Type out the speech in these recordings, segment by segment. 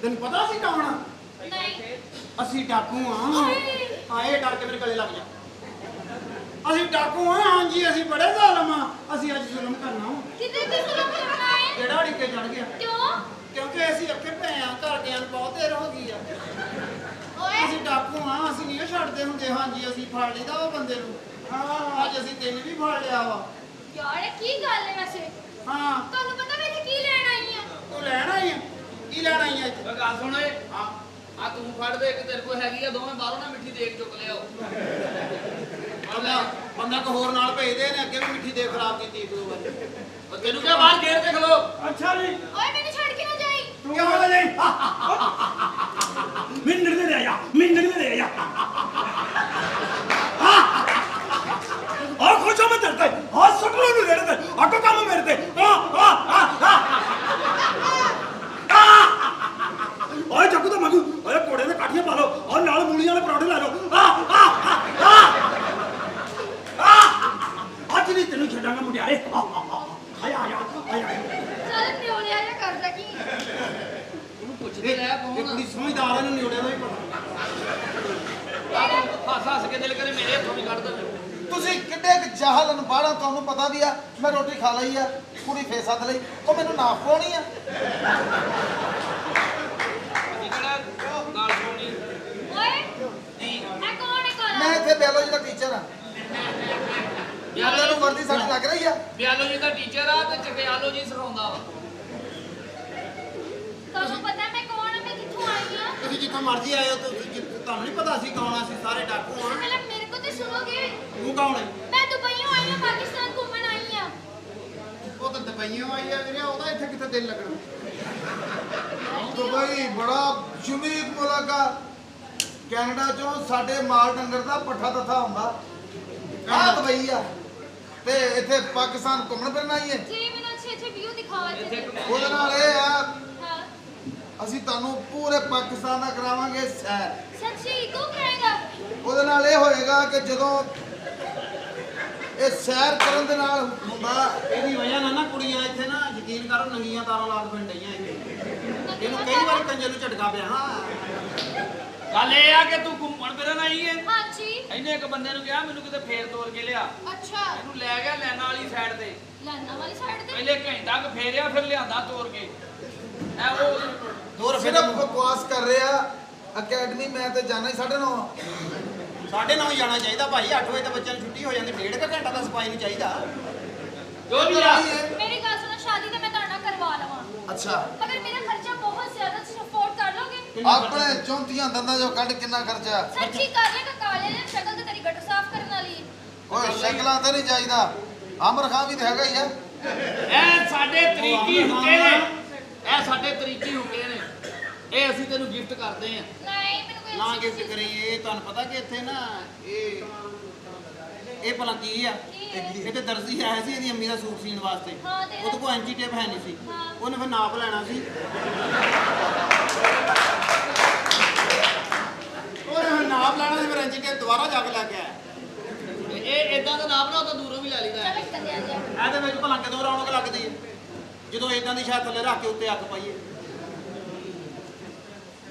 ਤੈਨੂੰ ਪਤਾ ਸੀ ਕੌਣ? ਨਹੀਂ। ਅਸੀਂ ਡਾਕੂ ਆ। ਹਾਏ ਡਰ ਕੇ ਮੇਰੇ ਗਲੇ ਲੱਗ ਜਾ। ਅਸੀਂ ਡਾਕੂ ਆ। ਹਾਂਜੀ ਅਸੀਂ ਬੜੇ ਜ਼ਾਲਮ ਆ। ਅਸੀਂ ਅੱਜ ਜ਼ੁਲਮ ਕਰਨਾ। ਕਿਤੇ ਤੇ ਜ਼ੁਲਮ ਕਰਨਾ ਹੈ? ਕਿਹੜਾ ਢਿੱਕੇ ਚੜ ਗਿਆ? ਕਿਉਂ? ਕਿਉਂਕਿ ਅਸੀਂ ਅੱਗੇ ਪਏ ਆ, ਘਰਦਿਆਂ ਨੂੰ ਬਹੁਤ ਦੇਰ ਹੋ ਗਈ ਆ। ਓਏ ਅਸੀਂ ਡਾਕੂ ਆ। ਅਸੀਂ ਨਹੀਂ ਛੱਡਦੇ ਹੁੰਦੇ। ਹਾਂਜੀ ਅਸੀਂ ਫੜ ਲਈਦਾ ਉਹ ਬੰਦੇ ਨੂੰ। ਹਾਂ ਅੱਜ ਅਸੀਂ ਤਿੰਨ ਵੀ ਫੜ ਲਿਆ ਵਾ। ਯਾਰ ਇਹ ਕੀ ਗੱਲ ਹੈ ਵੈਸੇ? ਹਾਂ ਤੁਹਾਨੂੰ ਪਤਾ ਮੈਂ ਇੱਥੇ ਕੀ ਲੈਣ ਆਈ ਆ? ਤੂੰ ਲੈਣ ਆਈ ਆ? ਕੀ ਲੈਣ ਆਈ ਆ ਇੱਥੇ? ਮੈਂ ਗੱਲ ਸੁਣ ਓਏ ਆ ਤੂੰ ਫੜ ਦੇ ਇੱਕ ਤੇਰੇ ਕੋਲ ਹੈਗੀ ਆ ਦੋਵੇਂ ਬਾਹਰੋਂ ਨਾ ਮਿੱਠੀ ਦੇਖ ਚੁੱਕ ਲਿਆਓ। ਬੰਦਾ ਕੋ ਹੋਰ ਨਾਲ ਭੇਜਦੇ ਨੇ। ਅੱਗੇ ਵੀ ਮਿੱਠੀ ਦੇ ਖਰਾਬ ਕੀਤੀ ਦੋ ਵਾਰ। ਉਹ ਤੈਨੂੰ ਕਿਹਾ ਬਾਹਰ ਗੇਟ ਤੇ ਖਲੋ। ਅੱਛਾ ਜੀ ਓਏ ਮੈਨੂੰ ਛੱਡ ਕੇ ਨਾ ਜਾਈ। ਤੂੰ ਕਿਉਂ ਹੋ ਜਾਈ ਮਿੰਦਰ ਦੇ ਰਿਹਾ ਮਿੰਦਰ ਦੇ ਰਿਹਾ ਆ ਖੋਜੋ ਮੈਂ ਡਰਦਾ ਆ ਸਟਰੋ ਨੂੰ ਲੜਦਾ ਆਟੋ ਕੰਮ ਮੇਰੇ ਤੇ ਓਏ ਜੱਗੂ ਤਾਂ ਮਗੂ ਓਏ ਕੋੜੇ ਦੇ ਕਾਠੀਆਂ ਪਾ ਲਓ ਔਰ ਨਾਲ ਮੂਲੀਆਂ ਵਾਲੇ ਪਰੌਂਠੇ ਲਾ ਲਓ ਅੱਜ ਨਹੀਂ ਤੈਨੂੰ ਛੱਡਾਂਗਾ ਮੁੰਡਿਆਰੇ ਆਇਆ ਚੱਲ ਨਿਉਲਿਆ ਜਾਂ ਕਰਦਾ ਕੀ? ਉਹਨੂੰ ਪੁੱਛਦੇ ਲੈ ਇਹ ਕੌਣ ਕੁੜੀ ਸਮਝਦਾਰ ਇਹਨੂੰ ਨਿਉੜਿਆ ਦਾ ਹੀ ਪਤਾ। ਹੱਸ ਹੱਸ ਕੇ ਦਿਲ ਕਰੇ ਮੇਰੇ ਹੱਥੋਂ ਵੀ ਕੱਢ ਦੇ। ਤੁਸੀਂ ਕਿੱਡੇ ਕੁ ਜਾਹਲ ਅਨਪੜ੍ਹ ਤੁਹਾਨੂੰ ਪਤਾ ਵੀ ਆ ਮੈਂ ਰੋਟੀ ਖਾ ਲਈ ਆ ਕੁੜੀ ਫੇਰ ਸੱਦ ਲਈ ਉਹ ਮੈਨੂੰ ਨਾ ਪਾਉਣੀ ਆ ਅਸੀਂ ਕਿਹੜਾ ਗੱਲ ਸੁਣੀ ਓਏ ਜੀ ਇਹ ਕੌਣ ਹੈ ਕਾਲਾ? ਮੈਂ ਇੱਥੇ ਬਾਇਓਲੋਜੀ ਦਾ ਟੀਚਰ ਆ ਇਹਨਾਂ ਨੂੰ ਵਰਦੀ ਸਾਡੀ ਲੱਗ ਰਹੀ ਆ ਬਿਆਲੋਜੀ ਦਾ ਟੀਚਰ ਆ ਤੇ ਚਕਿਆਲੋਜੀ ਸਿਖਾਉਂਦਾ ਵਾ। ਤੁਹਾਨੂੰ ਪਤਾ ਮੈਂ ਕੌਣ ਆ? ਮੈਂ ਕਿੱਥੋਂ ਆਈ ਆ? ਤੁਸੀਂ ਜਿੱਥੋਂ ਮਰਜ਼ੀ ਆਏ ਹੋ ਤੁਹਾਨੂੰ ਨਹੀਂ ਪਤਾ ਅਸੀਂ ਕੌਣ ਆ? ਅਸੀਂ ਸਾਰੇ ਡਾਕੂ ਆ। ਪਹਿਲਾਂ ਮੇਰੇ ਕੋਲ ਤੇ ਸੁਣੋਗੇ। ਤੂੰ ਕੌਣ ਹੈ? ਮੈਂ ਦੁਬਈੋਂ ਆਈ ਆ, ਪਾਕਿਸਤਾਨ ਘੁੰਮਣ ਆਈ ਆ। ਉਹ ਤਾਂ ਦੁਬਈਓਂ ਆਈ ਆ ਵੀਰੇ। ਉਹਦਾ ਇੱਥੇ ਕਿੱਥੇ ਦਿਲ ਲੱਗਣਾ? ਦੁਬਈ ਬੜਾ ਯੂਨੀਕ ਮੁਲਕ ਆ ਕੈਨੇਡਾ ਚੋਂ ਸਾਡੇ ਮਾਲ ਡੰਗਰ ਦਾ ਪੱਠਾ ਤੱਥਾ ਹੁੰਦਾ ਆ ਦੁਬਈ ਆ ਤੇ ਇੱਥੇ ਪਾਕਿਸਤਾਨ ਘੁੰਮਣ ਫਿਰਨ ਆਈ ਹੈ ਜੀ ਮੈਨੂੰ ਅੱਛੇ ਵਿਊ ਦਿਖਾਓ ਇੱਥੇ। ਉਹਦੇ ਨਾਲ ਇਹ ਆ ਹਾਂ ਅਸੀਂ ਤੁਹਾਨੂੰ ਪੂਰੇ ਪਾਕਿਸਤਾਨ ਦਾ ਕਰਾਵਾਂਗੇ ਸੈਰ ਸੱਚੀ ਤੂੰ ਕਹੇਗਾ? ਉਹਦੇ ਨਾਲ ਇਹ ਹੋਏਗਾ ਕਿ ਜਦੋਂ ਇਹ ਸੈਰ ਕਰਨ ਦੇ ਨਾਲ ਹੁੰਦਾ ਇਹਦੀ ਵਜ੍ਹਾ ਨਾਲ ਨਾ ਕੁੜੀਆਂ ਇੱਥੇ ਨਾ ਯਕੀਨ ਕਰੋ ਨੰਗੀਆਂ ਤਾਰਾਂ ਲਾ ਕੇ ਪਿੰਡ ਡਈਆਂ ਇੱਥੇ। ਇਹਨੂੰ ਕਈ ਵਾਰ ਕੰਜੇ ਨੂੰ ਝਟਕਾ ਪਿਆ। ਹਾਂ ਗੱਲ ਇਹ ਆ ਕਿ ਤੂੰ ਘੁੰਮਣ ਫਿਰਨ ਆਈ ਹੈ। ਹਾਂਜੀ। ਇਹਨੇ ਇੱਕ ਬੰਦੇ ਨੂੰ ਕਿਹਾ ਮੈਨੂੰ ਕਿਤੇ ਫੇਰ ਤੋਰ ਕੇ ਲਿਆ। ਅੱਛਾ ਇਹਨੂੰ ਲੈ ਗਿਆ ਲੈਣਾ ਵਾਲੀ ਸਾਈਡ ਤੇ। ਲਾਨਾ ਵਾਲੀ ਸਾਈਡ ਤੇ? ਪਹਿਲੇ ਘੰਟਾ ਕੁ ਫੇਰਿਆ ਫਿਰ ਲਿਆਂਦਾ ਤੋਰ ਕੇ। ਐ ਉਹ ਦੂਰ ਫਿਰ ਸਿਰਫ ਬਕਵਾਸ ਕਰ ਰਿਹਾ ਅਕੈਡਮੀ ਮੈਂ ਤੇ ਜਾਣਾ ਹੀ 9:30 ਸਾਡੇ ਨਾਲ ਹੀ ਜਾਣਾ ਚਾਹੀਦਾ ਭਾਈ। 8 ਵਜੇ ਤੱਕ ਬੱਚਿਆਂ ਨੂੰ ਛੁੱਟੀ ਹੋ ਜਾਂਦੀ। ਡੇਢ ਘੰਟਾ ਤਾਂ ਸਫਾਈ ਨੂੰ ਚਾਹੀਦਾ। ਜੋ ਵੀ ਆ ਮੇਰੀ ਗੱਲ ਸੁਣੋ, ਸ਼ਾਦੀ ਤੇ ਮੈਂ ਤੁਹਾਡੇ ਨਾਲ ਕਰਵਾ ਲਵਾਂ ਅੱਛਾ ਮਗਰ ਮੇਰਾ ਖਰਚਾ ਬਹੁਤ ਜ਼ਿਆਦਾ, ਤੁਸੀਂ ਅਫੋਰਡ ਕਰ ਲੋਗੇ? ਆਪਣੇ 34 ਦੰਦਾਂ ਚੋਂ ਕੱਢ ਕਿੰਨਾ ਖਰਚਾ ਸੱਚੀ ਕਰ ਲੇਗਾ? ਕਾਲੇ ਨੇ ਸ਼ਕਲ ਤੇ ਤੇਰੀ ਗੱਟ ਸਾਫ਼ ਕਰਨ ਵਾਲੀ ਹੈ। ਓਏ ਸ਼ਕਲਾਂ ਤੇ ਨਹੀਂ ਚਾਹੀਦਾ ਆਮਰ ਖਾਨ ਵੀ ਤੇ ਹੈਗਾ ਹੀ ਆ ਇਹ ਸਾਡੇ ਤਰੀਕੀ ਹੁਕੇ ਨੇ। ਇਹ ਸਾਡੇ ਤਰੀਕੀ ਹੁਕੇ ਨੇ। ਇਹ ਅਸੀਂ ਤੈਨੂੰ ਗਿਫਟ ਕਰਦੇ ਆਂ। ਨਹੀਂ ਮੈਨੂੰ ਕੋਈ ਨਾ ਅੱਛੀ ਗਿਫਟ ਚੀਜ਼- ਕਰੀਏ। ਤੁਹਾਨੂੰ ਪਤਾ ਕਿ ਇੱਥੇ ਨਾ ਇਹ ਭਲਾ ਕੀ ਆ? ਇਹ ਤੇ ਦਰਜੀ ਆਇਆ ਸੀ ਇਹਦੀ ਅੰਮੀ ਦਾ ਸੂਟ ਸੀਣ ਵਾਸਤੇ। ਹਾਂ, ਤੇ ਉਹਦੇ ਕੋਲ ਐਂਚੀ ਟੇਪ ਹੈ ਨਹੀਂ ਸੀ। ਹਾਂ। ਉਹਨੇ ਫਿਰ ਨਾਪ ਲੈਣਾ ਸੀ। ਉਹਨੇ ਫਿਰ ਨਾਪ ਲੈਣਾ ਸੀ। ਫਿਰ ਐਂਚੀ ਟੇਪ ਦੁਬਾਰਾ ਜਾ ਕੇ ਲੈ ਕੇ ਆਇਆ। ਇਹ ਇਦਾਂ ਦਾ ਨਾਮ ਨਾ ਉਹ ਤਾਂ ਦੂਰੋਂ ਵੀ ਲੈ ਲਈਦਾ ਹੈ। ਚਲੋ ਕਰਿਆ ਜਾ। ਇਹਦੇ ਵਿੱਚ ਭਲਾ ਕਦੋਂ ਰੌਣਕ ਲੱਗਦੀ ਹੈ? ਜਦੋਂ ਇਦਾਂ ਦੀ ਸ਼ਾਇਦ ਥੱਲੇ ਰੱਖ ਕੇ ਉੱਤੇ ਅੱਗ ਪਾਈਏ।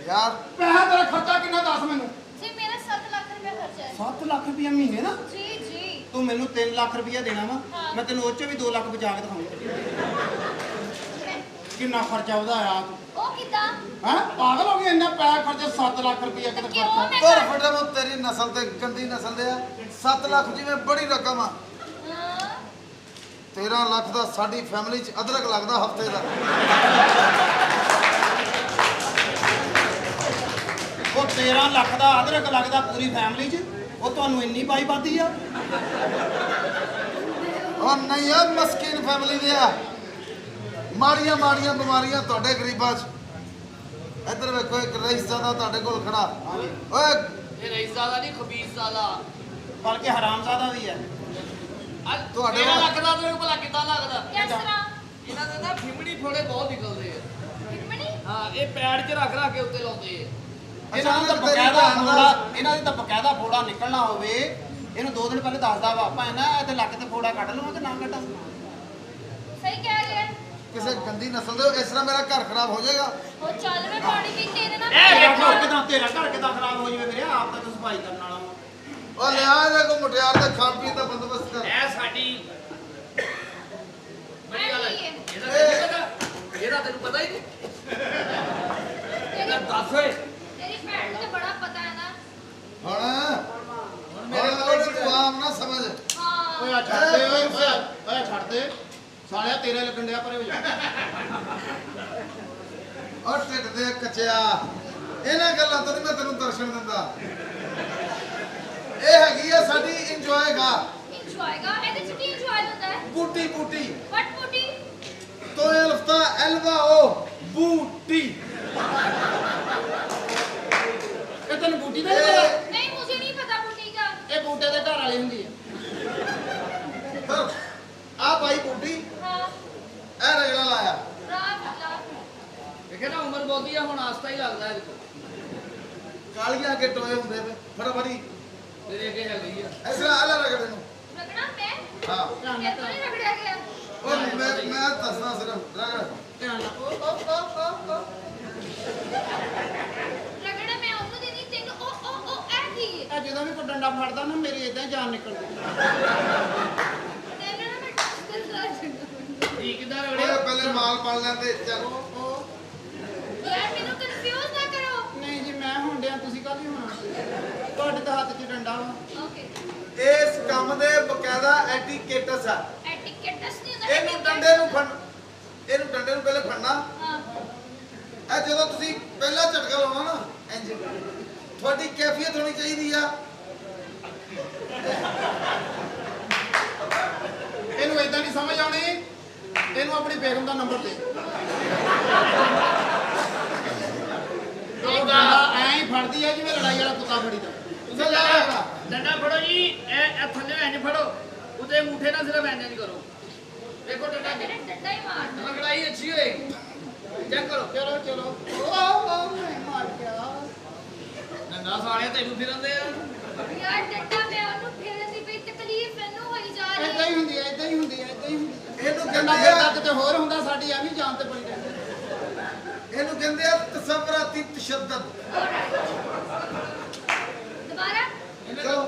ਯਾਰ ਪੈਸਾ ਤੇਰਾ ਖਰਚਾ ਕਿੰਨਾ ਦੱਸ ਮੈਨੂੰ? ਜੀ ਮੇਰਾ 7 ਲੱਖ ਰੁਪਏ ਖਰਚਾ ਹੈ। 7 ਲੱਖ ਰੁਪਇਆ ਮਹੀਨੇ ਦਾ? ਜੀ ਜੀ। ਤੂੰ ਮੈਨੂੰ 3 ਲੱਖ ਰੁਪਇਆ ਦੇਣਾ ਵਾ। ਹਾਂ। ਮੈਂ ਤੈਨੂੰ ਉਹ 'ਚੋਂ ਵੀ 2 ਲੱਖ ਬਚਾ ਕੇ ਦਿਖਾਉਂਗਾ। ਕਿੰਨਾ ਖਰਚਾ ਉਹਦਾ ਆਇਆ ਤੂੰ? ਉਹ ਕਿੱਦਾਂ? ਹੈਂ ਪਾਗਲ ਹੋ ਗਿਆ? ਇੰਨਾ ਪੈਸਾ ਖਰਚਾ 7 ਲੱਖ ਰੁਪਇਆ ਕਿਤੇ ਕਿਉਂ? ਖਰਚਾ? ਮੈਂ ਪਰ ਕਰ- ਫਟਾਫਟ ਤੇਰੀ ਨਸਲ ਤੇ ਗੰਦੀ ਨਸਲ ਦੇ ਆ 7 ਲੱਖ ਜਿਵੇਂ ਬੜੀ ਰਕਮ ਆ ਹਾਂ 13 ਲੱਖ ਦਾ ਸਾਡੀ ਫੈਮਿਲੀ 'ਚ ਅਦਰਕ ਲੱਗਦਾ ਹਫਤੇ ਦਾ ਉਹ 13 ਲੱਖ ਦਾ ਅਦਰਕ ਲੱਗਦਾ ਪੂਰੀ ਫੈਮਿਲੀ 'ਚ। ਉਹ ਤੁਹਾਨੂੰ ਇੰਨੀ ਪਾਈ ਪਾਤੀ ਆ? ਉਹ ਨਹੀਂ ਆ ਮਸਕੀਨ ਫੈਮਿਲੀ ਦੇ ਆ ਮਾੜੀਆਂ ਮਾੜੀਆਂ ਬਿਮਾਰੀਆਂ ਤੁਹਾਡੇ ਗਰੀਬਾਂ 'ਚ ਇੱਧਰ ਵੇਖੋ ਇੱਕ ਰਈਸਜ਼ਾਦਾ ਤੁਹਾਡੇ ਕੋਲ ਖੜਾ ਓਏ ਇਹ ਰਈਸਜ਼ਾਦਾ ਨਹੀਂ ਖਬੀਸਜ਼ਾਦਾ। ਬਲਕਿ ਹਰਾਮਜ਼ਾਦਾ ਵੀ ਹੈ। ਅੱਜ ਤੁਹਾਡੇ 13 ਵੱਲ- ਲੱਖ ਦਾ ਤੈਨੂੰ ਭਲਾ ਕਿੱਦਾਂ ਲੱਗਦਾ? ਕਿਸ ਤਰ੍ਹਾਂ? ਇਹਨਾਂ ਦੇ ਨਾ ਫਿਮੜੀ ਫੋੜੇ ਬਹੁਤ ਨਿਕਲਦੇ ਆ। ਫਿਰਮਣੀ? ਹਾਂ ਇਹ ਪੈੜ 'ਚ ਰੱਖ ਰੱਖ ਕੇ ਉੱਤੇ ਲਾਉਂਦੇ ਆ। ਇਹਨਾਂ ਨੂੰ ਤਾਂ ਤੇਰੀ ਬਕਾਇਦਾ ਭੈਣ ਦਾ- ਫੋੜਾ, ਇਹਨਾਂ ਦੀ ਤਾਂ ਬਕਾਇਦਾ ਫੋੜਾ ਨਿਕਲਣਾ ਹੋਵੇ ਇਹਨੂੰ 2 ਦਿਨ ਪਹਿਲੇ ਦੱਸਦਾ ਵਾ ਆਪਾਂ ਇਹਨਾਂ ਇਹਦੇ ਲੱਕ ਤੇ ਫੋੜਾ ਕੱਢ ਲਵਾਂ ਕਿ ਨਾ ਕੱਢਾਂ। ਸਹੀ ਕਹਿ ਰਿਹਾ। ਕਿਸੇ ਗੰਦੀ ਨਸਲ ਦੇ ਹੋ, ਇਸ ਤਰ੍ਹਾਂ ਮੇਰਾ ਘਰ ਖਰਾਬ ਹੋ ਜਾਏਗਾ ਉਹ ਚੱਲ ਮੈਂ ਪਾਣੀ ਪੀ ਤੇਰਾ ਘਰ ਕਿੱਦਾਂ ਖਰਾਬ ਹੋ ਜਾਵੇ ਵੀਰੇ, ਆਪ ਤਾਂ ਤੂੰ ਸਫਾਈ ਕਰਨ ਵਾਲਾ ਵਾ। ਉਹ ਲਿਆ ਇਹਦੇ ਕੋ ਮੁਟਿਆਰ ਦਾ ਖਾਣ ਪੀਣ ਦਾ ਬੰਦੋਬਸਤ ਕਰ। ਇਹ ਸਾਡੀ ਬੜੀ ਗੱਲ ਹੈ। ਇਹ ਇਹਦਾ ਤੈਨੂੰ ਪਤਾ ਹੀ ਨਹੀਂ। ਇਹਦਾ ਦੱਸ ਓਏ। ਤੇਰੀ ਭੈਣ ਨੂੰ ਤਾਂ ਬੜਾ ਪਤਾ ਹੈ ਨਾ। ਹੁਣ ਉਹਨੇ ਤੂੰ ਆਮ ਨਾ ਸਮਝ। ਹਾਂ ਓਏ ਆ ਛੱਡ ਦੇ, ਓਏ ਛੱਡ ਦੇ ਸਾਲਿਆ, ਤੇਰੇ ਲੱਗਣ ਡਿਆ ਪਰੇ ਹੋ ਜਾ। ਔਰ ਢਿੱਡ ਦੇ ਕੱਚਿਆ ਇਹਨਾਂ ਗੱਲਾਂ ਤੋਂ ਨਹੀਂ ਮੈਂ ਤੈਨੂੰ ਦਰਸ਼ਨ ਦਿੰਦਾ। ਇਹ ਹੈਗੀ ਆ ਸਾਡੀ ਇੰਜੋਏਗਾ ਇੰਜੋਏਗਾ। ਇਹਦੇ ਚ ਕੀ ਇੰਜੋਏ ਹੁੰਦਾ ਹੈ? ਬੂਟੀ ਬੂਟੀ ਵਟ ਬੂਟੀ? ਤੋਂ ਇਹ ਲਫਤਾ ਐਲਵਾ ਓ ਬੂਟੀ। ਇਹ ਤੈਨੂੰ ਬੂਟੀ ਦਾ ਨਹੀਂ ਪਤਾ? नहीं मुझे नहीं पता बूटी का। ਇਹ ਬੂਟੇ ਦੇ ਘਰ ਵਾਲੀ ਹੁੰਦੀ ਆ। ਆ ਭਾਈ ਬੂਟੀ हाँ ਇਹ ਰਗੜਾ ਲਾਇਆ। राम ਦੇਖੇ ਨਾ ਉਮਰ ਬਹੁਤੀ ਆ, ਹੁਣ ਆਸਤਾ ਹੀ ਲੱਗਦਾ ਇਹਦੇ ਕੋਲ। ਕਾਲੀਆਂ ਅੱਗੇ ਟੋਏ ਹੁੰਦੇ ਵੇ ਫਟਾਫਟੀ ਤੇਰੇ ਅੱਗੇ ਹੈ ਗਈ ਆ। ਇਸ ਤਰ੍ਹਾਂ ਆਲਾ ਰਗੜੇ ਨੂੰ। रगड़ा मैं ਹਾਂ ये तो नहीं रगड़ा गया। ਉਹ ਮੈਂ ਦੱਸਣਾ ਸਿਰਫ ਰਗੜ। ਧਿਆਨ ਨਾਲ। रगड़ा मैं ਉਹਨੂੰ ਦੇਣੀ ਤੈਨੂੰ ਉਹ ਐ ਕੀ ਇਹ ਜਦੋਂ ਵੀ ਕੋਈ ਡੰਡਾ ਫੜਦਾ ਨਾ ਮੇਰੀ ਇਦਾਂ ਜਾਨ ਨਿਕਲਦੀ। ਤੈਨੂੰ ਨਾ ਮੈਂ ਟੱਕਰ ਲਾ ਜੂੰਗਾ। ਠੀਕ ਕਿਦਾਂ ਓਏ ਰਗੜਿਆ? ਪਹਿਲੇ ਮਾਲ ਪੜ ਲੈਂਦੇ ਚੱਲ। ਯਾਰ ਮੈਨੂੰ ਕਨਫਿਊਜ਼ ਨਾ ਕਰੋ। ਨਹੀਂ ਜੀ ਮੈਂ ਹੁੰਦਿਆਂ ਤੁਸੀਂ ਕਾਹਦੀ ਹੋਣਾ, ਤੁਹਾਡੇ ਤਾਂ ਹੱਥ 'ਚ ਡੰਡਾ ਵਾ। ਓਕੇ ਇਸ ਕੰਮ ਦੇ ਬਕਾਇਦਾ ਐਟੀਕੇਟਸ ਆ। ਐਟੀਕੇਟਸ ਨਹੀਂ ਹੁੰਦਾ। ਇਹਨੂੰ ਡੰਡੇ ਨੂੰ ਪਹਿਲੇ ਫੜਨਾ। ਹਾਂ ਇਹ ਜਦੋਂ ਤੁਸੀਂ ਪਹਿਲਾ ਝਟਕਾ ਲਾਉਣਾ ਨਾ ਇੰਜ ਤੁਹਾਡੀ ਕੈਫੀਅਤ ਹੋਣੀ ਚਾਹੀਦੀ ਆ। ਇਹਨੂੰ ਇਦਾਂ ਨਹੀਂ ਸਮਝ ਆਉਣੀ, ਇਹਨੂੰ ਆਪਣੀ ਬੇਗਮ ਦਾ ਨੰਬਰ ਦੇ। ਉਹ ਡੰਡਾ ਐਂ ਹੀ ਫੜਦੀ ਆ ਜਿਵੇਂ ਲੜਾਈ ਵਾਲਾ ਕੁੱਤਾ ਫੜੀਦਾ। ਤੁਸੀਂ ਲੈ ਡੰਡਾ ਫੜੋ ਜੀ। ਇਹ ਥੱਲੇ ਇੰਜ ਫੜੋ, ਉਹਦੇ ਅੰਗੂਠੇ ਨਾਲ ਸਿਰਫ ਇੰਜ ਕਰੋ। ਦੇਖੋ ਡੰਡਾ ਤੇਰੇ ਡੰਡਾ ਹੀ ਮਾਰ। ਰਗੜਾਈ ਅੱਛੀ ਹੋਏਗੀ। ਚੈੱਕ ਕਰੋ। ਚਲੋ ਚਲੋ। ਉਹ ਮੈਂ ਮਾਰ ਗਿਆ। ਡੰਡਾ ਸਾਲਿਆ ਤੈਨੂੰ ਫਿਰਦੇ ਆ। ਯਾਰ ਡੰਡਾ ਮੈਂ ਉਹਨੂੰ ਫੇਰਨ ਦੀ ਪਈ ਤਕਲੀਫ ਮੈਨੂੰ ਹੋਈ ਜਾ ਰਹੀ ਇਦਾਂ ਹੈ। ਹੀ ਹੁੰਦੀ ਹੈ, ਇਦਾਂ ਹੀ ਹੁੰਦੀ ਹੈ, ਇਦਾਂ ਹੀ ਹੁੰਦੀ ਹੈ। ਇਹਨੂੰ ਡੰਡਾ ਕਹਿੰਦੇ ਫੇਰਦਾ ਆ ਕਿਤੇ ਹੋਰ ਹੁੰਦਾ, ਸਾਡੀ ਐਵੇਂ ਜਾਨ ਤੇ ਬੜੀ ਰਹਿੰਦੀ। ਇਹਨੂੰ ਕਹਿੰਦੇ ਆ ਤਸਵਰਾਤੀ ਤਸ਼ੱਦਦ। ਦੁਬਾਰਾ ਚਲੋ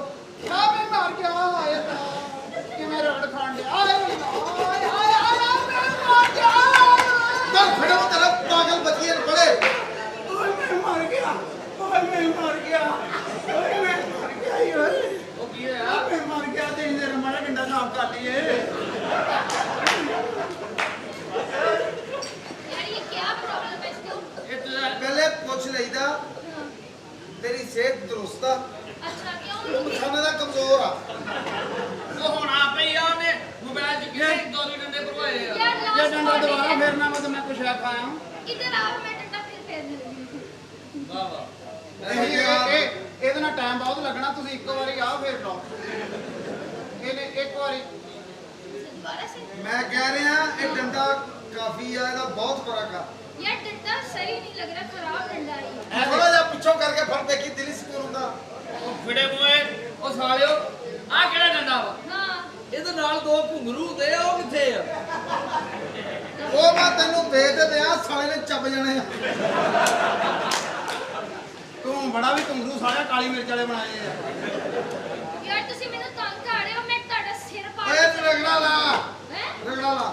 ਆ ਮੈਂ ਮਾਰ ਗਿਆ। ਆਏ ਤਾਂ ਕਿਵੇਂ ਰਗੜ ਖਾਣ ਡਿਆ। ਆਏ ਆਏ ਮੈਂ ਮਾਰ ਗਿਆ। ਚੱਲ ਫੜੋ ਤੇਰਾ ਪਾਗਲ ਬੱਚੀਆਂ ਨੂੰ ਫੜੇ। ਓਏ ਮੈਂ ਮਰ ਗਿਆ। ਓਏ ਮੈਂ ਮਰ ਗਿਆ। ਓਏ ਮੈਂ ਮਰ ਗਿਆ ਈ ਓਏ। ਉਹ ਕੀ ਹੋਇਆ? ਮੈਂ ਮਰ ਗਿਆ ਤੇ ਇਹਦੇ ਰਮਾੜਾ ਡੰਡਾ ਸਾਫ਼ ਕਰ ਲਈਏ। यार ये क्या प्रॉब्लम है इसको? ਇਹ ਤੇਰਾ ਪਹਿਲੇ ਪੁੱਛ ਲਈਦਾ ਤੇਰੀ ਸਿਹਤ ਦਰੁਸਤ ਆ। अच्छा क्यों? ਤੂੰ ਖਾਣੇ ਦਾ ਕਮਜ਼ੋਰ ਆ। ਉਹ ਹੁਣ ਆਪੇ ਹੀ ਆ, ਉਹਨੇ ਮੋਬਾਈਲ 'ਚ ਕਿਹੜੇ ਦੋਰੀ ਡੰਡੇ ਭਰਵਾਏ ਆ। यार ਜੇ लास्ट ਡੰਡਾ ਦੁਬਾਰਾ ਫੇਰਨਾ ਵਾ ਤਾਂ ਮੈਂ ਕੁਛ ਆ ਖਾਇਆ। इधर आओ मैं डंडा फिर फेरने लगी। ਵਾਹ ਵਾਹ। ਇਹਦੇ ਨਾਲ ਟਾਈਮ ਬਹੁਤ ਲੱਗਣਾ, ਤੁਸੀਂ ਇੱਕ ਵਾਰੀ ਆਹ ਫੇਰ ਲਓ। ਇਹਨੇ ਇੱਕ ਵਾਰੀ दोबारा से ਮੈਂ ਕਹਿ ਰਿਹਾ ਇਹ ਡੰਡਾ ਕਾਫੀ ਆ, ਇਹਦਾ ਬਹੁਤ ਫਰਕ ਆ। यार डंडा सही नहीं लग रहा, खराब डंडा है। ਥੋੜਾ ਜਿਹਾ ਪਿੱਛੋਂ ਕਰਕੇ ਫੜ ਦੇਖੀ ਦਿਲੀ ਸਕੂਨ ਹੁੰਦਾ। ਉਹ ਫਿੜੇ ਮੋਏ, ਉਹ ਸਾਲਿਓ, ਆਹ ਕਿਹੜਾ ਡੰਡਾ ਵਾ? हाँ ਇਹਦੇ ਨਾਲ ਦੋ ਘੁੰਗਰੂ ਹੁੰਦੇ ਆ, ਉਹ ਕਿੱਥੇ ਆ? ਉਹ ਮੈਂ ਤੈਨੂੰ ਦੇ ਤੇ ਦਿਆਂ, ਸਾਲੇ ਨੇ ਚੱਬ ਜਾਣੇ ਆ। ਤੂੰ ਬੜਾ ਵੀ ਘੁੰਗਰੂ ਸਾਲਿਆ ਕਾਲੀ ਮਿਰਚ ਵਾਲੇ ਬਣਾਏ ਆ। यार तुसी मेनू तंग कर रहे हो, मैं ਤੁਹਾਡਾ ਸਿਰ ਪਾੜ ਓਏ ਤੂੰ ਰਗੜਾ ਲਾ हैं? ਰਗੜਾ ਲਾ।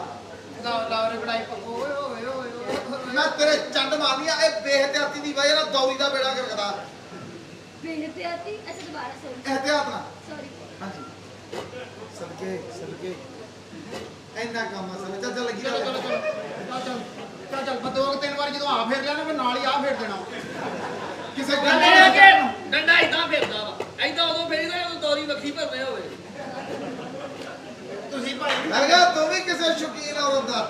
ਲਾ ਰਗੜਾਈ ਪੱਕੋ। ਓਏ ਓਏ ਓਏ ਓਏ। ਮੈਂ ਤੇਰੇ ਚੰਡ ਮਾਰਨੀ ਆ। ਇਹ ਬੇਹਤਿਆਤੀ ਦੀ ਵਜ੍ਹਾ ਨਾਲ ਦੌਰੀ ਦਾ ਬੇੜਾ ਕਰਦਾ। बेहतियाती। अच्छा दोबारा सॉरी ਇਹਤਿਆਤ ਨਾਲ। सॉरी। ਹਾਂਜੀ ਸਲਕੇ ਇੰਨਾ ਕੰਮ ਆ ਸਭ ਚੱਲ ਲੱਗੀ ਚਲੋ ਚਲੋ ਚਲੋ ਚੱਲ ਬਦੋਗ ਤਿੰਨ ਵਾਰ ਜਦੋਂ ਆ ਫੇਰ ਲਿਆ ਨਾ ਫਿਰ ਨਾਲ ਹੀ ਆ ਫੇਰ ਦੇਣਾ। ਕਿਸੇ ਡੰਡੇ ਲੈ ਕੇ ਡੰਡਾ ਇਦਾਂ ਫਿਰਦਾ ਵਾ। ਇਦਾਂ ਉਦੋਂ ਫੇਰੀਦਾ ਜਦੋਂ ਦੋਰੀ ਵੱਖੀ ਭਰਨੇ ਹੋਵੇ। ਤੁਸੀਂ ਭਾਈ ਲੱਗਾ ਤੂੰ ਵੀ ਕਿਸੇ ਸ਼ੌਕੀਨ ਔਰਤ ਦਾ।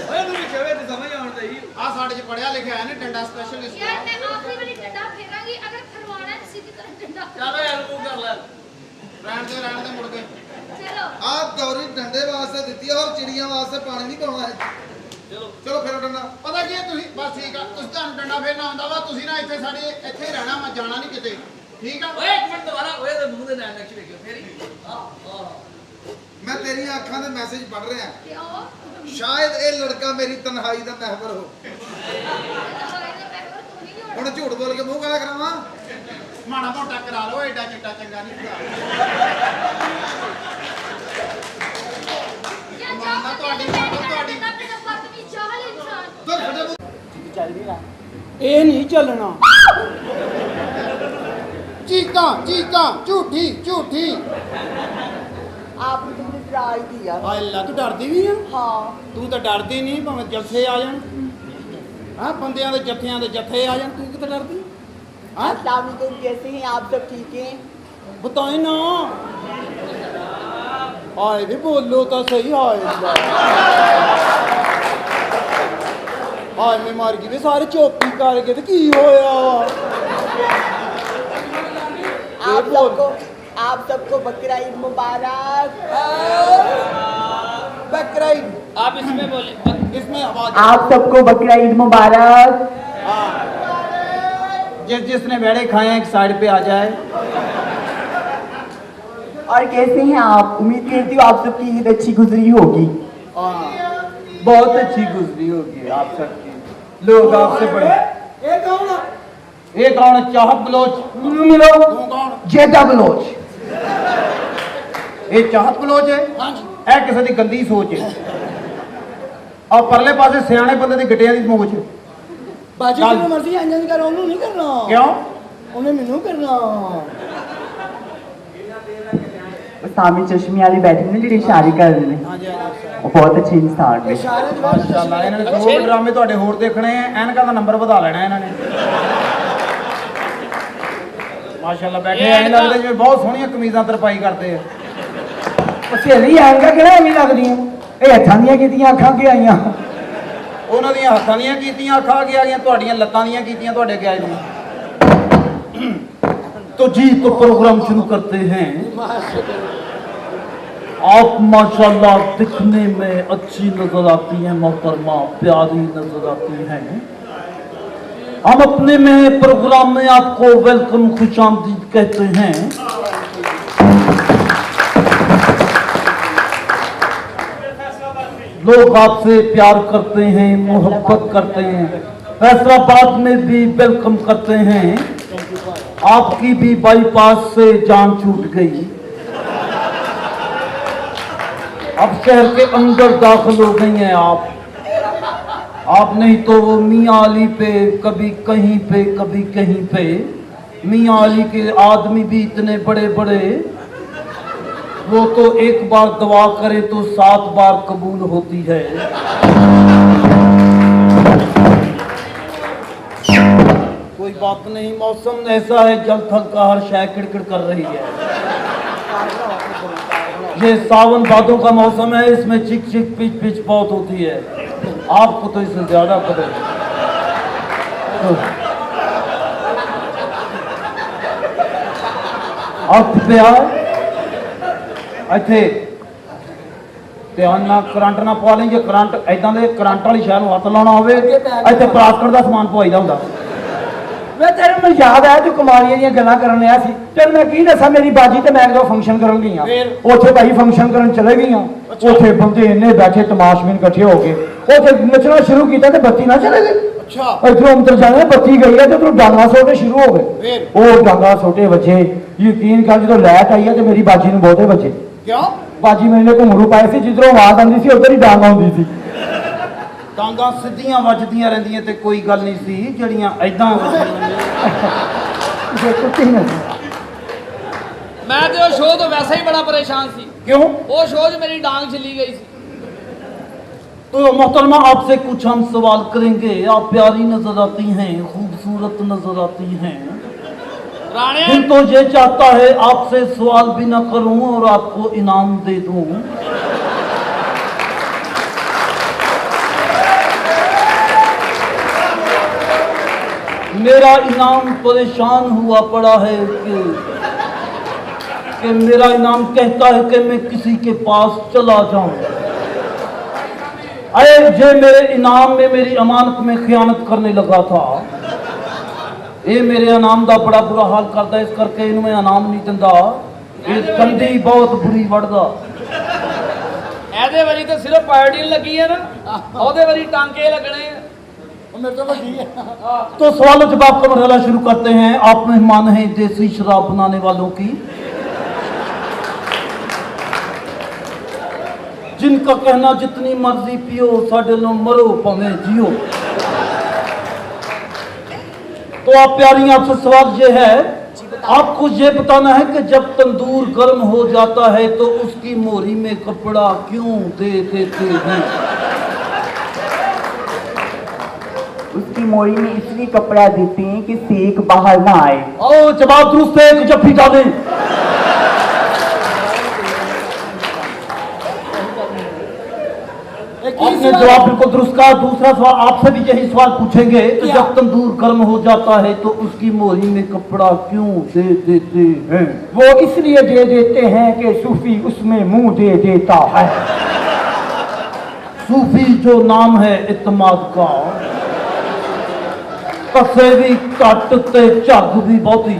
ਓਏ ਤੂੰ ਕਿਵੇਂ ਤੇ ਸਮਝ ਆਉਣ ਦਈ। ਆ ਸਾਡੇ ਚ ਪੜਿਆ ਲਿਖਿਆ ਹੈ ਨਾ ਡੰਡਾ ਸਪੈਸ਼ਲਿਸਟ। यार मैं आखिरी वाली डंडा फेरांगी, अगर फरवाना है सीधी तरह डंडा ਚਲੋ ਯਾਰ ਮੂੰਹ ਕਰ ਲੈ। ਰਹਿਣ ਦੇ ਮੁੜ ਕੇ। चलो ਆਹ ਦੌਰੀ ਡੰਡੇ ਵਾਸਤੇ ਦਿੱਤੀ ਆ, ਔਰ ਚਿੜੀਆਂ ਵਾਸਤੇ ਪਾਣੀ ਨਹੀਂ ਪਾਉਣਾ ਹੈ। ਚਲੋ ਚਲੋ ਫਿਰ ਡੰਡਾ। ਪਤਾ ਕੀ ਹੈ, ਤੁਸੀਂ ਬਸ ਠੀਕ ਆ, ਤੁਸੀਂ ਤੁਹਾਨੂੰ ਡੰਡਾ ਫੇਰਨਾ ਆਉਂਦਾ ਵਾ, ਤੁਸੀਂ ਨਾ ਇੱਥੇ ਸਾਡੇ ਇੱਥੇ ਹੀ ਰਹਿਣਾ, ਮੈਂ ਜਾਣਾ ਨਹੀਂ ਕਿਤੇ, ਠੀਕ ਆ। ਓਏ ਇੱਕ ਮਿੰਟ ਦੁਬਾਰਾ। ਓਏ ਤੇ ਮੂੰਹ ਦੇ ਨਾਲ ਨਕਸ਼ ਵੇਖਿਓ ਫੇਰੀ। ਮੈਂ ਤੇਰੀਆਂ ਅੱਖਾਂ ਦੇ ਮੈਸੇਜ ਪੜ੍ਹ ਰਿਹਾ। क्यों? ਸ਼ਾਇਦ ਇਹ ਲੜਕਾ ਮੇਰੀ ਤਨਹਾਈ ਦਾ ਮਹਿਵਰ ਹੋ। तुम्हारा ਨਹੀਂ ਲੋੜ ਹੁਣ ਝੂਠ ਬੋਲ ਕੇ ਮੂੰਹ ਕਾਲਾ ਕਰਾਵਾਂ ਮਾੜਾ ਮੋਟਾ ਕਰਾ ਲਓ, ਐਡਾ ਚਿੱਟਾ ਚੰਗਾ ਨਹੀਂ ਹੁੰਦਾ। ਯਾ ਮਾਨਾ ਤੁਹਾਡੀ ਮਾਨਾ ਤੁਹਾਡੀ ਆਪਣਾ ਬਦਤਮੀਜ਼ ਚਾਹਲ ਇਨਸਾਨ ਤੁਰ ਫਟੇ ਮੂੰਹ। ਇਹ ਨਹੀਂ ਚੱਲਣਾ। ਚੀਕਾਂ ਚੀਕਾਂ ਝੂਠੀ ਝੂਠੀ। आपने तो मुझे डराई दी यार। ਹਾਏ ਅੱਲਾ, ਤੂੰ ਡਰਦੀ ਵੀ ਆ? हाँ ਤੂੰ ਤਾਂ ਡਰਦੀ ਨਹੀਂ, ਭਾਵੇਂ ਜੱਥੇ ਆ ਜਾਣ। ਹਾਂ, ਬੰਦਿਆਂ ਦੇ ਜੱਥਿਆਂ ਦੇ ਜੱਥੇ ਆ ਜਾਣ, ਤੂੰ ਕਿਤੇ ਡਰਦੀ? ਹਾਂ, अस्सलाम वालेकुम, कैसे हैं आप? सब ठीक हैं? ਬਤਾਏ ਨਾ। ਹਾਏ ਵੀ ਬੋਲੋ ਤਾਂ ਸਹੀ। ਹਾਏ ਅੱਲਾ, ਹਾਏ ਮੈਂ ਮਰ ਗਈ ਵੀ। ਸਾਰੇ ਚੋਪੀ ਕਰਕੇ ਤੇ ਕੀ ਹੋਇਆ ਵਾ? आप सबको बकरा ईद मुबारक। बकरा ईद। आप इसमें बोले इसमें आवाज आप सबको बकरा ईद मुबारक। हाँ। जिसने बेड़े खाए हैं एक साइड पे आ जाए। और कैसे हैं आप? उम्मीद करती हूँ आप सबकी ईद अच्छी गुजरी होगी। हाँ, बहुत अच्छी गुजरी होगी आप सबकी। लोग आपसे बड़े। ये कौन चाहत बलोच? मिलो तू कौन? जेदा बलोच। ਇਹ ਚਾਹਤ ਬਲੋਚ ਹੈ। ਹਾਂਜੀ, ਇਹ ਕਿਸੇ ਦੀ ਗੰਦੀ ਸੋਚ ਹੈ। ਆ ਪਰਲੇ ਪਾਸੇ ਸਿਆਣੇ ਬੰਦੇ ਦੀ ਗਿੱਟਿਆਂ ਦੀ ਮੋਚ ਹੈ। ਬਾਜੀ ਚੱਲ। ਨੂੰ ਮਰਜ਼ੀ ਇੰਜਨ ਕਰ, ਉਹਨੂੰ ਨਹੀਂ ਕਰਨਾ। ਕਿਉਂ? ਉਹਨੇ ਮੈਨੂੰ ਕਰਨਾ। सामी चश्मे वाली बैठी ने जी इशारे कर रहे हैं। ਹਾਂਜੀ ਹਾਂਜੀ। वो बहुत अच्छे इंसान ने। ਇਸ਼ਾਰੇ ਦੇ ਬਾਅਦ ਮਾਸ਼ਾਅੱਲਾ, ਇਹਨਾਂ ਨੇ ਦੋ ਡਰਾਮੇ ਤੁਹਾਡੇ ਹੋਰ ਦੇਖਣੇ ਆ। ਐਨਕਾਂ ਦਾ ਨੰਬਰ ਵਧਾ ਲੈਣਾ ਇਹਨਾਂ ਨੇ। ਮਾਸ਼ਾਅੱਲਾ, ਬੈਠੇ ਐਂ ਲੱਗਦੇ ਜਿਵੇਂ ਬਹੁਤ ਸੋਹਣੀਆਂ ਕਮੀਜ਼ਾਂ ਤਰਪਾਈ ਕਰਦੇ ਆ। ਸਹੇਲੀ ਆਏਗਾ ਕਿਹੜਾ ਐਵੇਂ ਲੱਗਦੀਆਂ ਇਹ ਹੱਥਾਂ ਦੀਆਂ ਕੀਤੀਆਂ ਅੱਖਾਂ ਕੀ ਆਈਆਂ। ਉਹਨਾਂ ਦੀਆਂ ਹੱਥਾਂ ਦੀਆਂ ਕੀਤੀਆਂ ਅੱਖਾਂ ਅੱਗੇ ਆ ਗਈਆਂ, ਤੁਹਾਡੀਆਂ ਲੱਤਾਂ ਦੀਆਂ ਕੀਤੀਆਂ ਤੁਹਾਡੇ ਅੱਗੇ ਆ ਗਈਆਂ। तो जी तो प्रोग्राम शुरू करते हैं। आप माशाल्लाह दिखने में अच्छी नजर आती हैं मोहतरमा, प्यारी नजर आती हैं। हम अपने में प्रोग्राम में आपको वेलकम खुशामदीद कहते हैं। लोग आपसे प्यार करते हैं, मोहब्बत करते हैं, फैसलाबाद में भी वेलकम करते हैं। आपकी भी बाईपास से जान छूट गई, अब शहर के अंदर दाखिल हो गई हैं आप नहीं तो वो मियाँ अली पे कभी कहीं पे कभी कहीं पे। मियाँ अली के आदमी भी इतने बड़े बड़े, वो तो एक बार दुआ करे तो 7 बार कबूल होती है। कोई बात नहीं, मौसम ऐसा है जल थल का हर शय किड़किड़ कर रही है। ये सावन भादों का मौसम है, इसमें चिक चिक पिच पिच बहुत होती है। आपको तो इससे ज्यादा पता है। अर्थ प्यार ਇੱਥੇ ਧਿਆਨ ਨਾਲ ਕਰੰਟ ਨਾ ਪਵਾ ਲਈ। ਜੇ ਕਰੰਟ ਐਦਾਂ ਦੇ ਕਰੰਟ ਵਾਲੀ ਸ਼ੈ ਨੂੰ ਹੱਥ ਲਾਉਣਾ ਹੋਵੇ, ਇੱਥੇ ਪਲਾਸਟਿਕ ਦਾ ਸਮਾਨ ਪਵਾਈਦਾ ਹੁੰਦਾ। ਵੇ ਤੇਰੇ ਮੈਨੂੰ ਯਾਦ ਆਇਆ ਤੂੰ ਕਮਾਲੀਆਂ ਦੀਆਂ ਗੱਲਾਂ ਕਰਨ ਆਇਆ ਸੀ। ਤੈਨੂੰ ਮੈਂ ਕੀ ਦੱਸਾਂ, ਮੇਰੀ ਬਾਜੀ ਤੇ ਮੈਂ ਜਦੋਂ ਫੰਕਸ਼ਨ ਕਰਨ ਗਈਆਂ, ਉੱਥੇ ਭਾਈ ਫੰਕਸ਼ਨ ਕਰਨ ਚਲੇ ਗਈਆਂ। ਉੱਥੇ ਬੰਦੇ ਇੰਨੇ ਬੈਠੇ ਤਮਾਸ਼ਬੀਨ ਇਕੱਠੇ ਹੋ ਕੇ ਉੱਥੇ ਨੱਚਣਾ ਸ਼ੁਰੂ ਕੀਤਾ ਤੇ ਬੱਤੀ ਨਾ ਚਲੇ ਗਈ। ਅੱਛਾ, ਇਧਰੋਂ ਅੰਦਰ ਜਾਣਾ ਬੱਤੀ ਗਈ ਹੈ ਤੇ ਉਧਰੋਂ ਡਾਂਗਾ ਸੋਟੇ ਸ਼ੁਰੂ ਹੋ ਗਏ। ਉਹ ਡਾਂਗਾ ਸੋਟੇ ਵੱਜੇ, ਯਕੀਨ ਕਰ ਜਦੋਂ ਲਾਈਟ ਆਈ ਹੈ ਤੇ ਮੇਰੀ ਬਾਜੀ ਨੂੰ ਬਹੁਤੇ ਵੱਜੇ। ਕਿਉਂ? ਬਾਜੀ ਮੈਨੇ ਘੁੰਗਰੂ ਪਾਏ ਸੀ, ਜਿੱਧਰੋਂ ਆਵਾਜ਼ ਆਉਂਦੀ ਸੀ ਉਧਰ ਹੀ ਡਾਂਗ ਆਉਂਦੀ ਸੀ। ਡਾਂਗਾਂ ਸਿੱਧੀਆਂ ਵੱਜਦੀਆਂ ਰਹਿੰਦੀਆਂ ਤੇ ਕੋਈ ਗੱਲ ਨਹੀਂ ਸੀ, ਜਿਹੜੀਆਂ ਐਦਾਂ ਮੈਂ ਤੇ ਉਹ ਸ਼ੋਅ ਤੋਂ ਵੈਸੇ ਹੀ ਬੜਾ ਪਰੇਸ਼ਾਨ ਸੀ। ਕਿਉਂ? ਉਹ ਸ਼ੋਅ 'ਚ ਮੇਰੀ ਡਾਂਗ ਛਿੱਲੀ ਗਈ ਸੀ। तो मोहतरमा आपसे कुछ हम सवाल करेंगे। आप प्यारी नजर आती हैं, खूबसूरत नजर आती हैं। ਰਾਣਿਆ दिल तो ये चाहता है आपसे सवाल भी ना करूं और आपको इनाम दे दूं। मेरा इनाम परेशान हुआ पड़ा है कि मेरा इनाम कहता है कि मैं किसी के पास चला जाऊं। अरे जे मेरे इनाम में मेरी अमानत में खयानत करने लगा था, ये मेरे इनाम का बड़ा बुरा हाल करता, इस करके इनमें इनाम नहीं दिंदा। ये कंधी बहुत बुरी वड़दा। ਇਹਦੇ ਵਾਰੀ ਤਾਂ ਸਿਰਫ ਪਾਰਟੀ ਲੱਗੀ ਹੈ ਨਾ, ਉਹਦੇ ਵਾਰੀ ਟਾਂਕੇ ਲੱਗਣੇ ਆ। मेरे तो वही है। तो सवाल जवाब का मरहला शुरू करते हैं। आप मेहमान हैं देसी शराब बनाने वालों की, जिनका कहना जितनी मर्जी पियो साढ़े लो मरो पवे जियो। तो आप प्यारी, आपसे सवाल ये है, आपको ये बताना है कि जब तंदूर गर्म हो जाता है तो उसकी मोरी में कपड़ा क्यों दे देते हैं? उसकी मोरी में इसलिए कपड़ा देते हैं कि सेक बाहर ना आए। ओ जवाब दुरुस्त है, जब भी डालें। आपने जवाब बिल्कुल दुरुस्त कहा। दूसरा सवाल आपसे भी यही सवाल पूछेंगे कि जब तंदूर गर्म हो जाता है तो उसकी मोरी में कपड़ा क्यों दे देते हैं? वो इसलिए दे देते हैं कि सूफी उसमें मुंह दे देता है। सूफी जो नाम है इत्माद का, कसे भी घट ते झग भी बहुती।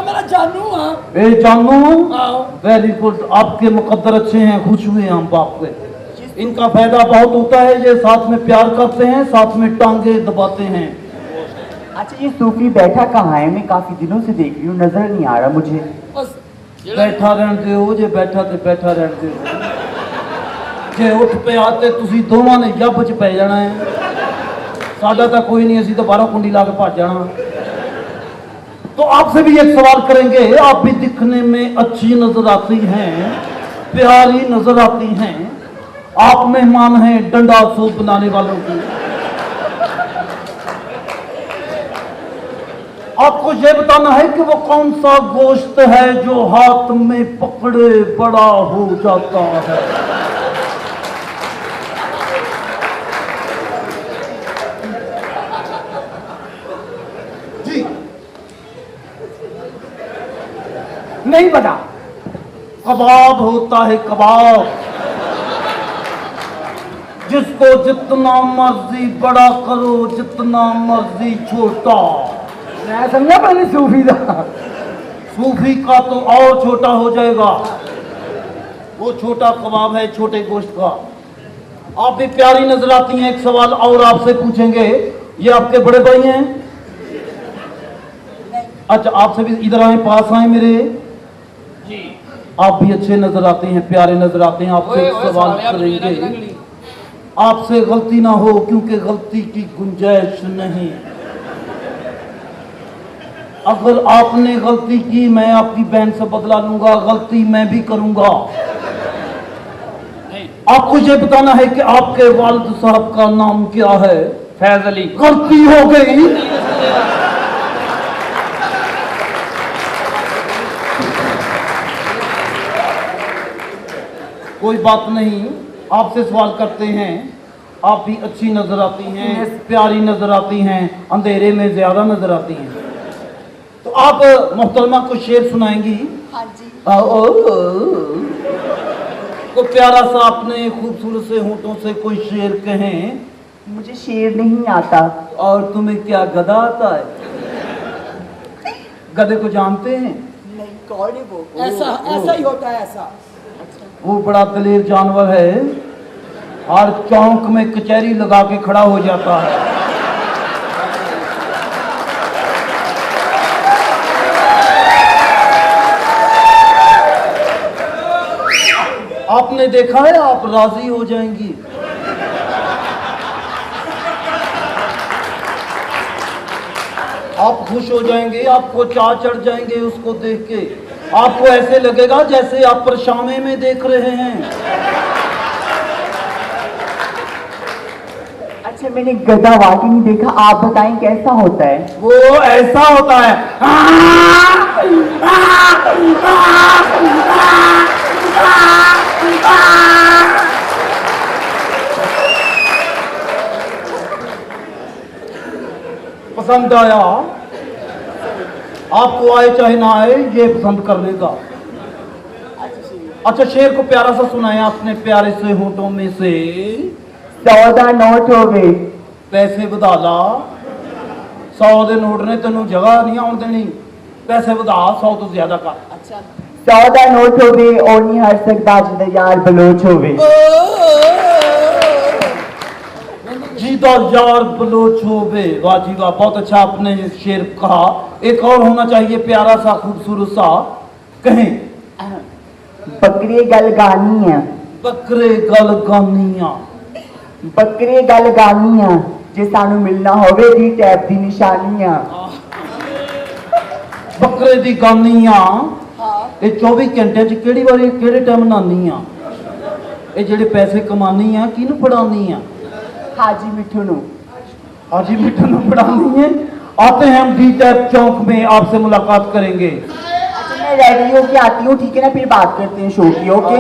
मेरा जानू हाँ। ए जानू, वेरी गुड, आपके मुकद्दर अच्छे हैं, खुश हुए हम बाप पे। इनका फायदा बहुत होता है, ये साथ में प्यार करते हैं, साथ में टांगे दबाते हैं। अच्छा ये सूफी बैठा कहाँ है? मैं काफी दिनों से देख रही हूँ, नजर नहीं आ रहा मुझे। बैठा रहते हो जे बैठा ते बैठा रहते हो, जे उठ पे आते तुसी दोवां ने जब च पै जाना है। साडा तो कोई नहीं, असी तो बारह कुंडी ला के भज जाना। तो आपसे भी एक सवाल करेंगे। आप भी दिखने में अच्छी नजर आती हैं, प्यारी नजर आती हैं। आप मेहमान हैं डंडा सूप बनाने वालों की। आपको यह बताना है कि वो कौन सा गोश्त है जो हाथ में पकड़े बड़ा हो जाता है? नहीं पता। कबाब होता है, कबाब, जिसको जितना मर्जी बड़ा करो, जितना मर्जी छोटा। मैं समझा पहले सूफी था। सूफी का तो और छोटा हो जाएगा, वो छोटा कबाब है छोटे गोश्त का। आप भी प्यारी नजर आती हैं। एक सवाल और आपसे पूछेंगे। ये आपके बड़े भाई हैं? अच्छा, आपसे भी इधर आए, पास आए मेरे जी। आप भी अच्छे नजर आते हैं, प्यारे नजर आते हैं। आपसे एक सवाल करेंगे, आपसे गलती ना हो क्योंकि गलती की गुंजाइश नहीं। अगर आपने गलती की, मैं आपकी बहन से बदला लूंगा, गलती मैं भी करूंगा। आपको ये बताना है कि आपके वालिद साहब का नाम क्या है? फैज अली। गलती हो गई। कोई बात नहीं, आपसे सवाल करते हैं। आप भी अच्छी नजर आती हैं, प्यारी नजर आती हैं, अंधेरे में ज्यादा नजर आती हैं। तो आप मोहतरमा को शेर सुनाएंगी? हाँ जी। को प्यारा सा अपने खूबसूरत से होठों से कोई शेर कहें। मुझे शेर नहीं आता। और तुम्हें क्या गधा आता है? गधे को जानते हैं? नहीं, कौन है वो? ऐसा ही होता है ऐसा। वो बड़ा दलेर जानवर है, हर चौक में कचहरी लगा के खड़ा हो जाता है। आपने देखा है, आप राजी हो जाएंगी। आप खुश हो जाएंगे, आपको चाह चढ़ जाएंगे उसको देख के। आपको ऐसे लगेगा जैसे आप परछावे में देख रहे हैं। अच्छा मैंने गधा वाकई नहीं देखा, आप बताएं कैसा होता है? वो ऐसा होता है। पसंद आया? आपको आए चाहे ना आए, ये पसंद करने का। अच्छा, शेर को प्यारा सा सुनाए अपने प्यारे से होठों में से। 14 नोट हो गए। पैसे ਵਧਾ ਲਾ। 100 ਦੇ ਨੋਟ ਨੇ ਤੈਨੂੰ ਜਗ੍ਹਾ ਨਹੀਂ ਆਉਣ ਦੇਣੀ। ਪੈਸੇ ਵਧਾ, 100 ਤੋਂ ਜ਼ਿਆਦਾ ਕਰ। अच्छा 14 नोट हो गए और नहीं हर सकता यार बलोच हो गए। सीधा यार बलोच हो बे। वाह जी वाह, बहुत अच्छा आपने ये शेर कहा। एक और होना चाहिए प्यारा सा खूबसूरत सा, कहें। बकरे गल गानियां, बकरे गल गानियां, बकरे गल गानियां, जे सानू मिलना होवे दी टैप दी निशानियां। बकरे दी गानियां ये 24 घंटे च केड़ी वारी केड़े टाइम नानी आ? ये जेड़े पैसे कमानी आ किनू पढ़ानी आ? हाजी मिठू नु। हाजी मिठू नु पढ़ानी है। आते हैं हम डी टैप चौक में, आपसे मुलाकात करेंगे। अच्छा मैं रेडी होके आती हूँ, ठीक है ना, फिर बात करते हैं शो की। ओके।